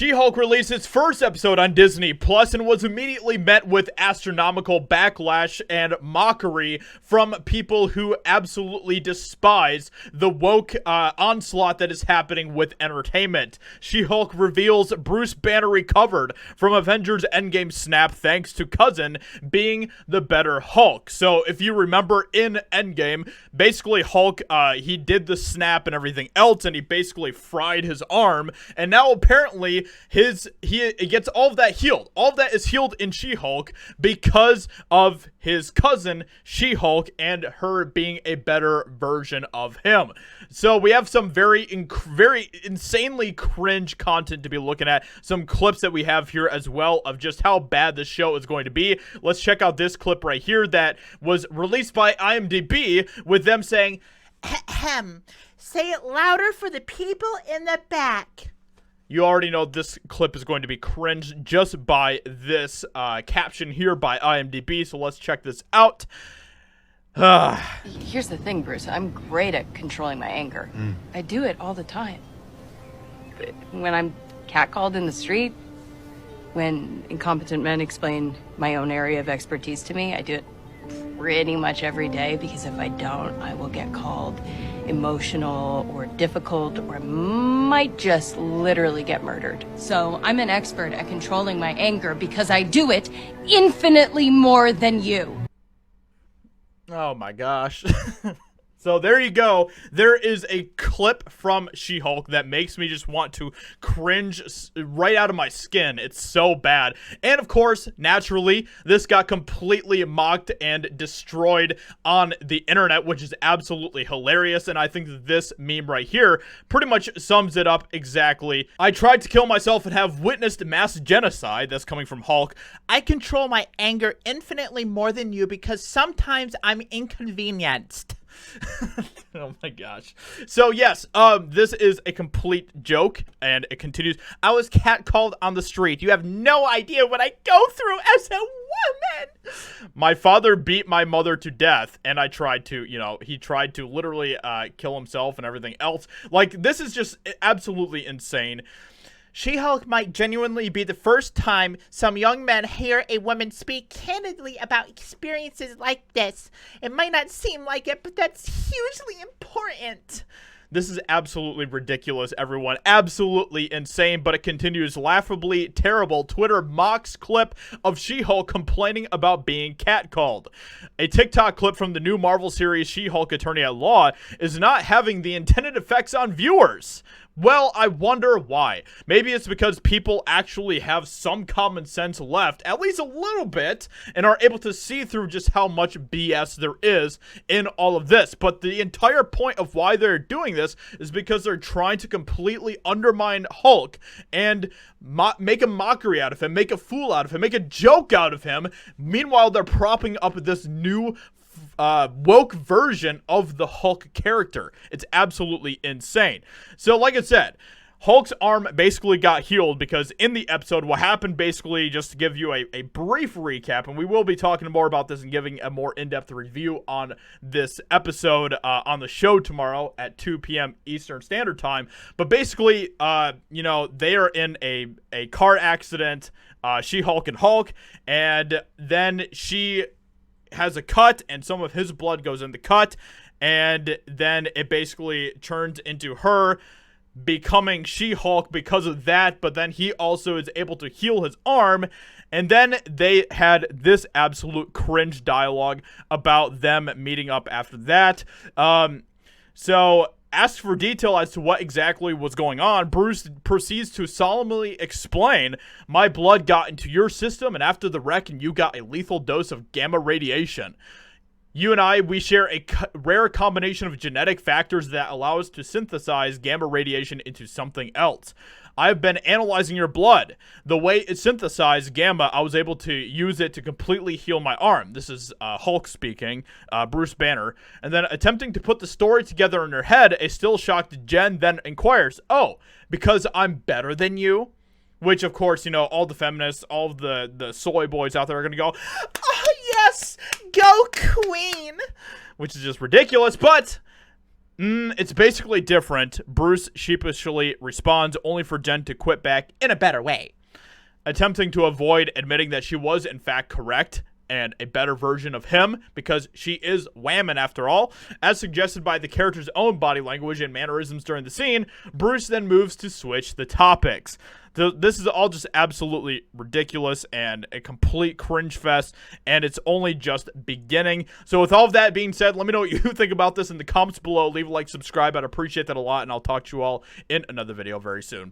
She-Hulk released its first episode on Disney Plus and was immediately met with astronomical backlash and mockery from people who absolutely despise the woke onslaught that is happening with entertainment. She-Hulk reveals Bruce Banner recovered from Avengers Endgame snap thanks to Cousin being the better Hulk. So if you remember in Endgame, basically Hulk, he did the snap and everything else, and he basically fried his arm, and now apparently he gets all of that healed. All of that is healed in She-Hulk because of his cousin She-Hulk and her being a better version of him. So we have some very insanely cringe content to be looking at. Some clips that we have here as well of just how bad this show is going to be. Let's check out this clip right here that was released by IMDb with them saying, "Ahem. Say it louder for the people in the back." You already know this clip is going to be cringe just by this caption here by IMDb, so let's check this out. Here's the thing, Bruce. I'm great at controlling my anger. I do it all the time. But when I'm catcalled in the street, when incompetent men explain my own area of expertise to me, I do it pretty much every day, because if I don't, I will get called emotional or difficult, or I might just literally get murdered. So I'm an expert at controlling my anger because I do it infinitely more than you. Oh my gosh. So there you go. There is a clip from She-Hulk that makes me just want to cringe right out of my skin. It's so bad. And of course, naturally, this got completely mocked and destroyed on the internet, which is absolutely hilarious. And I think that this meme right here pretty much sums it up exactly. "I tried to kill myself and have witnessed mass genocide." That's coming from Hulk. "I control my anger infinitely more than you because sometimes I'm inconvenienced." Oh my gosh. So yes, this is a complete joke, and it continues. "I was catcalled on the street. You have no idea what I go through as a woman. My father beat my mother to death, and I tried to, he tried to literally kill himself and everything else." Like, this is just absolutely insane. "She-Hulk might genuinely be the first time some young men hear a woman speak candidly about experiences like this. It might not seem like it, but that's hugely important." This is absolutely ridiculous, everyone. Absolutely insane, but it continues. "Laughably terrible Twitter mocks clip of She-Hulk complaining about being catcalled. A TikTok clip from the new Marvel series She-Hulk Attorney at Law is not having the intended effects on viewers. Well, I wonder why. Maybe it's because people actually have some common sense left, at least a little bit, and are able to see through just how much BS there is in all of this. But the entire point of why they're doing this is because they're trying to completely undermine Hulk and make a mockery out of him, make a fool out of him, make a joke out of him. Meanwhile, they're propping up this new woke version of the Hulk character. It's absolutely insane. So like I said, Hulk's arm basically got healed because in the episode, what happened basically, just to give you a brief recap, and we will be talking more about this and giving a more in-depth review on this episode on the show tomorrow at 2 p.m. Eastern Standard Time. But basically, they are in a car accident, She-Hulk and Hulk, and then she has a cut, and some of his blood goes in the cut, and then it basically turns into her becoming She-Hulk because of that, but then he also is able to heal his arm, and then they had this absolute cringe dialogue about them meeting up after that. So asked for detail as to what exactly was going on, Bruce proceeds to solemnly explain, "My blood got into your system, and after the wreck, and you got a lethal dose of gamma radiation. You and I, we share a rare combination of genetic factors that allow us to synthesize gamma radiation into something else. I've been analyzing your blood. The way it synthesized gamma, I was able to use it to completely heal my arm." This is Hulk speaking, Bruce Banner. And then attempting to put the story together in her head, a still shocked Jen then inquires, "Oh, because I'm better than you?" Which, of course, all the feminists, all of the soy boys out there are going to go, "Oh, yes, go queen." Which is just ridiculous, but It's basically different. Bruce sheepishly responds, only for Jen to quit back in a better way, attempting to avoid admitting that she was in fact correct and a better version of him, because she is whammon after all. As suggested by the character's own body language and mannerisms during the scene, Bruce then moves to switch the topics. This is all just absolutely ridiculous and a complete cringe fest, and it's only just beginning. So with all of that being said, let me know what you think about this in the comments below. Leave a like, subscribe. I'd appreciate that a lot, and I'll talk to you all in another video very soon.